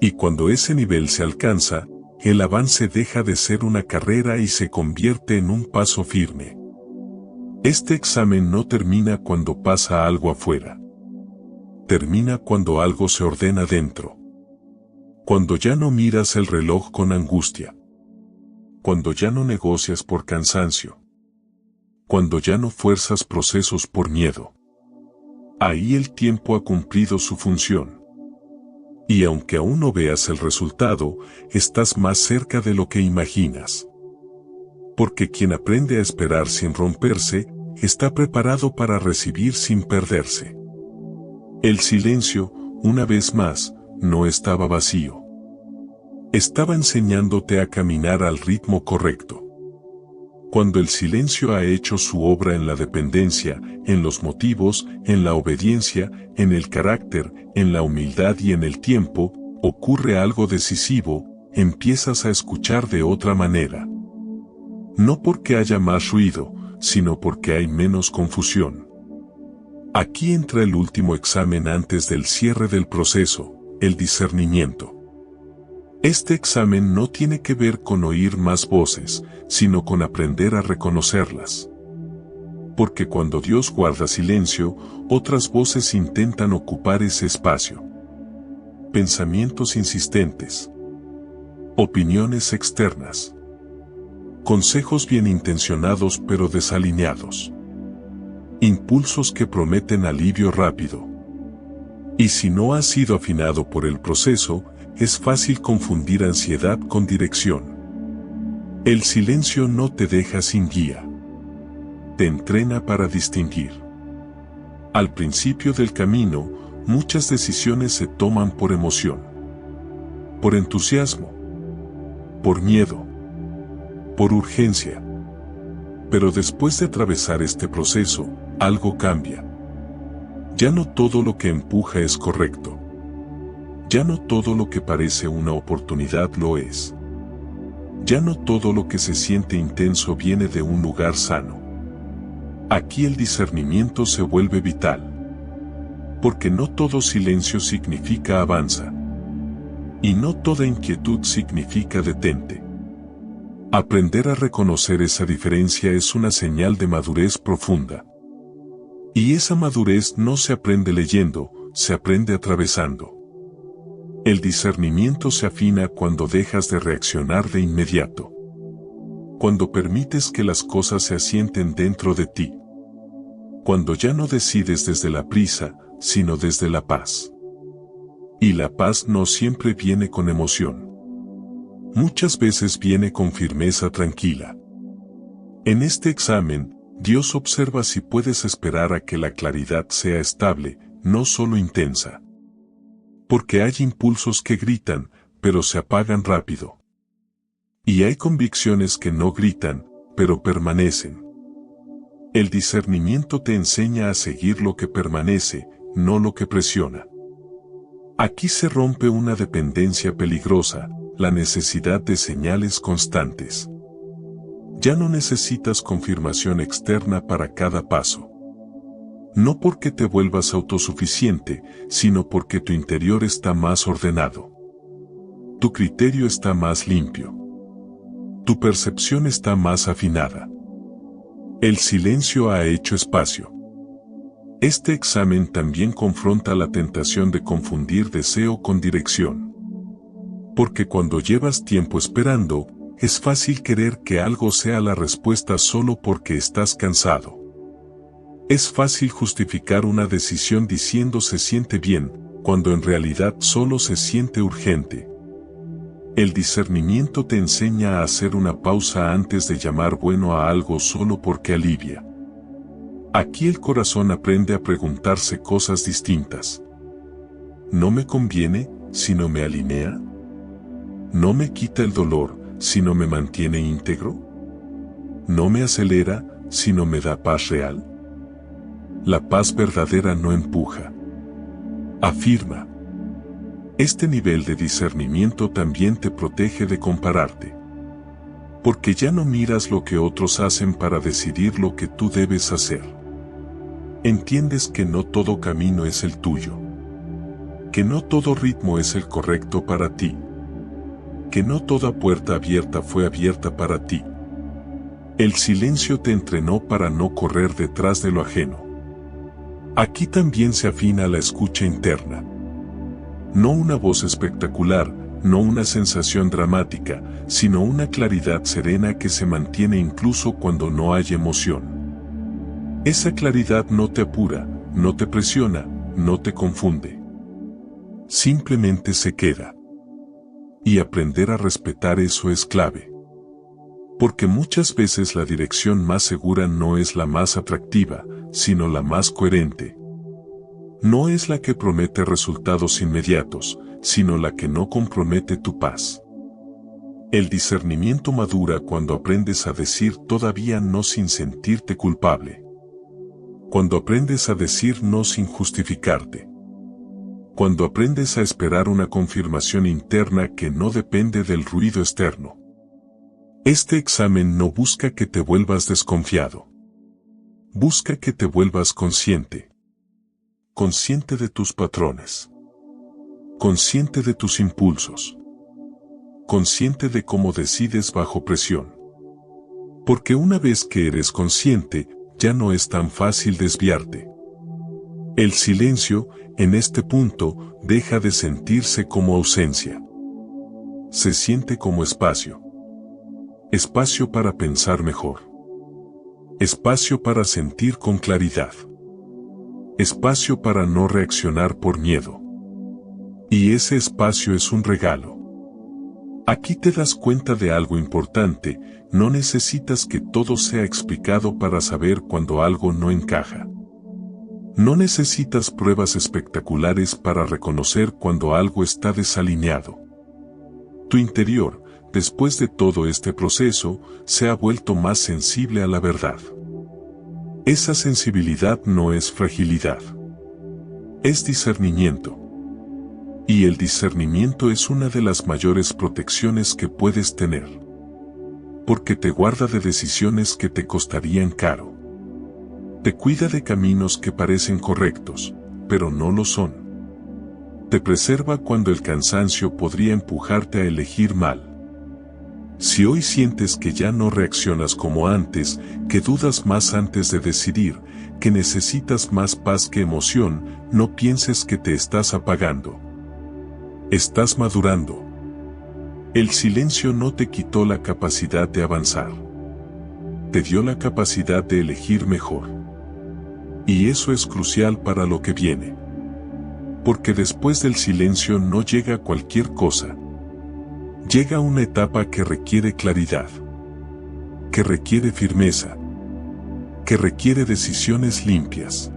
Y cuando ese nivel se alcanza, el avance deja de ser una carrera y se convierte en un paso firme. Este examen no termina cuando pasa algo afuera. Termina cuando algo se ordena dentro. Cuando ya no miras el reloj con angustia. Cuando ya no negocias por cansancio. Cuando ya no fuerzas procesos por miedo. Ahí el tiempo ha cumplido su función. Y aunque aún no veas el resultado, estás más cerca de lo que imaginas. Porque quien aprende a esperar sin romperse, está preparado para recibir sin perderse. El silencio, una vez más, no estaba vacío. Estaba enseñándote a caminar al ritmo correcto. Cuando el silencio ha hecho su obra en la dependencia, en los motivos, en la obediencia, en el carácter, en la humildad y en el tiempo, ocurre algo decisivo, empiezas a escuchar de otra manera. No porque haya más ruido, sino porque hay menos confusión. Aquí entra el último examen antes del cierre del proceso, el discernimiento. Este examen no tiene que ver con oír más voces, sino con aprender a reconocerlas. Porque cuando Dios guarda silencio, otras voces intentan ocupar ese espacio. Pensamientos insistentes. Opiniones externas. Consejos bien intencionados pero desalineados. Impulsos que prometen alivio rápido. Y si no has sido afinado por el proceso, es fácil confundir ansiedad con dirección. El silencio no te deja sin guía. Te entrena para distinguir. Al principio del camino, muchas decisiones se toman por emoción. Por entusiasmo. Por miedo. Por urgencia. Pero después de atravesar este proceso, algo cambia. Ya no todo lo que empuja es correcto. Ya no todo lo que parece una oportunidad lo es. Ya no todo lo que se siente intenso viene de un lugar sano. Aquí el discernimiento se vuelve vital. Porque no todo silencio significa avanza. Y no toda inquietud significa detente. Aprender a reconocer esa diferencia es una señal de madurez profunda. Y esa madurez no se aprende leyendo, se aprende atravesando. El discernimiento se afina cuando dejas de reaccionar de inmediato. Cuando permites que las cosas se asienten dentro de ti. Cuando ya no decides desde la prisa, sino desde la paz. Y la paz no siempre viene con emoción. Muchas veces viene con firmeza tranquila. En este examen, Dios observa si puedes esperar a que la claridad sea estable, no solo intensa. Porque hay impulsos que gritan, pero se apagan rápido. Y hay convicciones que no gritan, pero permanecen. El discernimiento te enseña a seguir lo que permanece, no lo que presiona. Aquí se rompe una dependencia peligrosa, la necesidad de señales constantes. Ya no necesitas confirmación externa para cada paso. No porque te vuelvas autosuficiente, sino porque tu interior está más ordenado. Tu criterio está más limpio. Tu percepción está más afinada. El silencio ha hecho espacio. Este examen también confronta la tentación de confundir deseo con dirección. Porque cuando llevas tiempo esperando, es fácil querer que algo sea la respuesta solo porque estás cansado. Es fácil justificar una decisión diciendo se siente bien, cuando en realidad solo se siente urgente. El discernimiento te enseña a hacer una pausa antes de llamar bueno a algo solo porque alivia. Aquí el corazón aprende a preguntarse cosas distintas. ¿No me conviene, sino me alinea? ¿No me quita el dolor, sino me mantiene íntegro? ¿No me acelera, sino me da paz real? La paz verdadera no empuja. Afirma. Este nivel de discernimiento también te protege de compararte. Porque ya no miras lo que otros hacen para decidir lo que tú debes hacer. Entiendes que no todo camino es el tuyo. Que no todo ritmo es el correcto para ti. Que no toda puerta abierta fue abierta para ti. El silencio te entrenó para no correr detrás de lo ajeno. Aquí también se afina la escucha interna. No una voz espectacular, no una sensación dramática, sino una claridad serena que se mantiene incluso cuando no hay emoción. Esa claridad no te apura, no te presiona, no te confunde. Simplemente se queda. Y aprender a respetar eso es clave. Porque muchas veces la dirección más segura no es la más atractiva, sino la más coherente. No es la que promete resultados inmediatos, sino la que no compromete tu paz. El discernimiento madura cuando aprendes a decir todavía no sin sentirte culpable. Cuando aprendes a decir no sin justificarte. Cuando aprendes a esperar una confirmación interna que no depende del ruido externo. Este examen no busca que te vuelvas desconfiado. Busca que te vuelvas consciente. Consciente de tus patrones. Consciente de tus impulsos. Consciente de cómo decides bajo presión. Porque una vez que eres consciente, ya no es tan fácil desviarte. El silencio, en este punto, deja de sentirse como ausencia. Se siente como espacio. Espacio para pensar mejor. Espacio para sentir con claridad. Espacio para no reaccionar por miedo. Y ese espacio es un regalo. Aquí te das cuenta de algo importante, no necesitas que todo sea explicado para saber cuando algo no encaja. No necesitas pruebas espectaculares para reconocer cuando algo está desalineado. Tu interior, después de todo este proceso, se ha vuelto más sensible a la verdad. Esa sensibilidad no es fragilidad. Es discernimiento. Y el discernimiento es una de las mayores protecciones que puedes tener. Porque te guarda de decisiones que te costarían caro. Te cuida de caminos que parecen correctos, pero no lo son. Te preserva cuando el cansancio podría empujarte a elegir mal. Si hoy sientes que ya no reaccionas como antes, que dudas más antes de decidir, que necesitas más paz que emoción, no pienses que te estás apagando. Estás madurando. El silencio no te quitó la capacidad de avanzar. Te dio la capacidad de elegir mejor. Y eso es crucial para lo que viene. Porque después del silencio no llega cualquier cosa. Llega una etapa que requiere claridad. Que requiere firmeza. Que requiere decisiones limpias.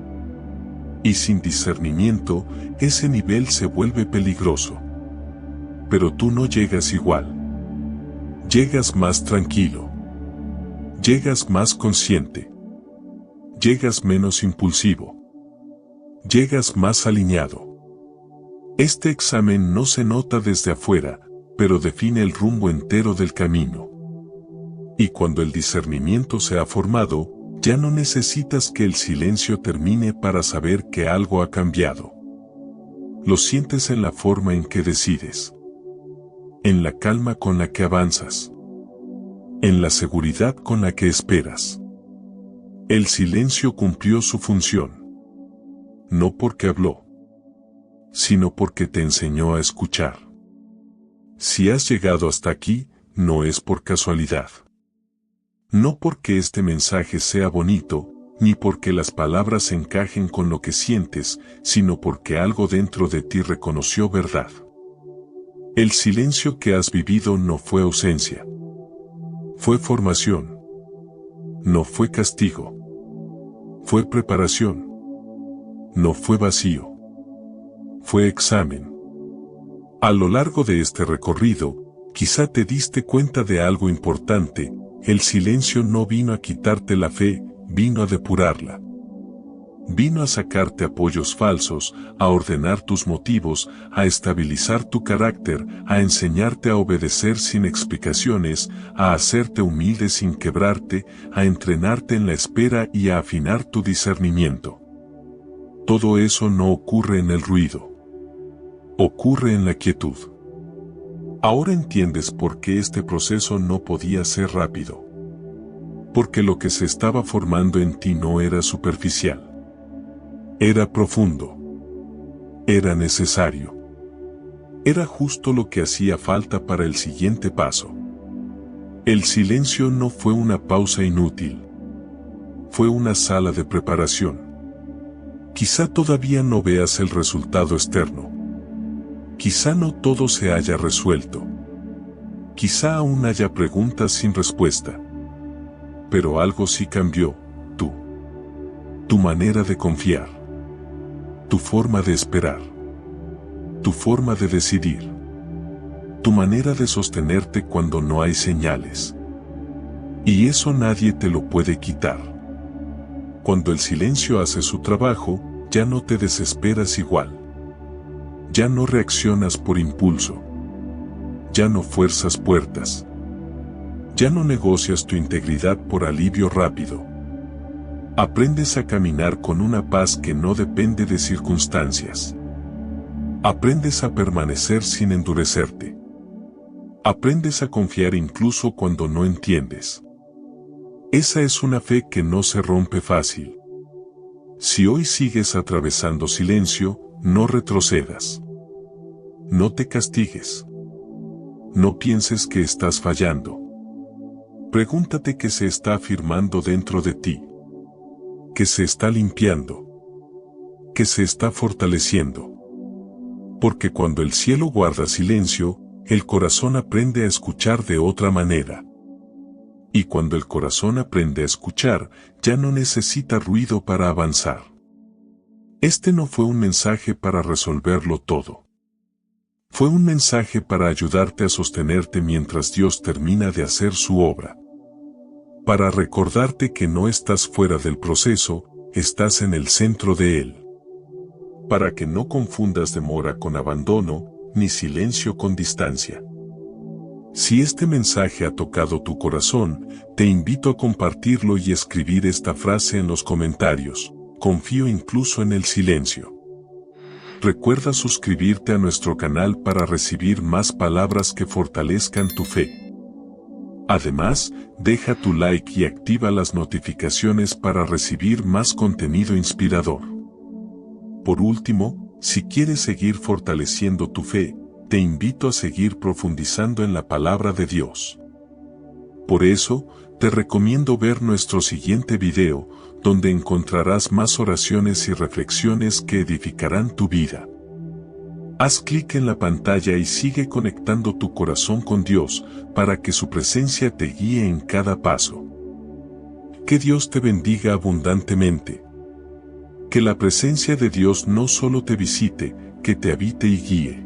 Y sin discernimiento, ese nivel se vuelve peligroso. Pero tú no llegas igual. Llegas más tranquilo. Llegas más consciente. Llegas menos impulsivo. Llegas más alineado. Este examen no se nota desde afuera, pero define el rumbo entero del camino. Y cuando el discernimiento se ha formado, ya no necesitas que el silencio termine para saber que algo ha cambiado. Lo sientes en la forma en que decides. En la calma con la que avanzas. En la seguridad con la que esperas. El silencio cumplió su función. No porque habló, sino porque te enseñó a escuchar. Si has llegado hasta aquí, no es por casualidad. No porque este mensaje sea bonito, ni porque las palabras encajen con lo que sientes, sino porque algo dentro de ti reconoció verdad. El silencio que has vivido no fue ausencia. Fue formación. No fue castigo. Fue preparación. No fue vacío. Fue examen. A lo largo de este recorrido, quizá te diste cuenta de algo importante. El silencio no vino a quitarte la fe, vino a depurarla. Vino a sacarte apoyos falsos, a ordenar tus motivos, a estabilizar tu carácter, a enseñarte a obedecer sin explicaciones, a hacerte humilde sin quebrarte, a entrenarte en la espera y a afinar tu discernimiento. Todo eso no ocurre en el ruido. Ocurre en la quietud. Ahora entiendes por qué este proceso no podía ser rápido. Porque lo que se estaba formando en ti no era superficial. Era profundo. Era necesario. Era justo lo que hacía falta para el siguiente paso. El silencio no fue una pausa inútil. Fue una sala de preparación. Quizá todavía no veas el resultado externo. Quizá no todo se haya resuelto. Quizá aún haya preguntas sin respuesta. Pero algo sí cambió, tú. Tu manera de confiar. Tu forma de esperar. Tu forma de decidir. Tu manera de sostenerte cuando no hay señales. Y eso nadie te lo puede quitar. Cuando el silencio hace su trabajo, ya no te desesperas igual. Ya no reaccionas por impulso. Ya no fuerzas puertas. Ya no negocias tu integridad por alivio rápido. Aprendes a caminar con una paz que no depende de circunstancias. Aprendes a permanecer sin endurecerte. Aprendes a confiar incluso cuando no entiendes. Esa es una fe que no se rompe fácil. Si hoy sigues atravesando silencio, no retrocedas. No te castigues. No pienses que estás fallando. Pregúntate qué se está afirmando dentro de ti. ¿Qué se está limpiando? ¿Qué se está fortaleciendo? Porque cuando el cielo guarda silencio, el corazón aprende a escuchar de otra manera. Y cuando el corazón aprende a escuchar, ya no necesita ruido para avanzar. Este no fue un mensaje para resolverlo todo. Fue un mensaje para ayudarte a sostenerte mientras Dios termina de hacer su obra. Para recordarte que no estás fuera del proceso, estás en el centro de él. Para que no confundas demora con abandono, ni silencio con distancia. Si este mensaje ha tocado tu corazón, te invito a compartirlo y escribir esta frase en los comentarios: confío incluso en el silencio. Recuerda suscribirte a nuestro canal para recibir más palabras que fortalezcan tu fe. Además, deja tu like y activa las notificaciones para recibir más contenido inspirador. Por último, si quieres seguir fortaleciendo tu fe, te invito a seguir profundizando en la palabra de Dios. Por eso, te recomiendo ver nuestro siguiente video, donde encontrarás más oraciones y reflexiones que edificarán tu vida. Haz clic en la pantalla y sigue conectando tu corazón con Dios, para que su presencia te guíe en cada paso. Que Dios te bendiga abundantemente. Que la presencia de Dios no solo te visite, que te habite y guíe.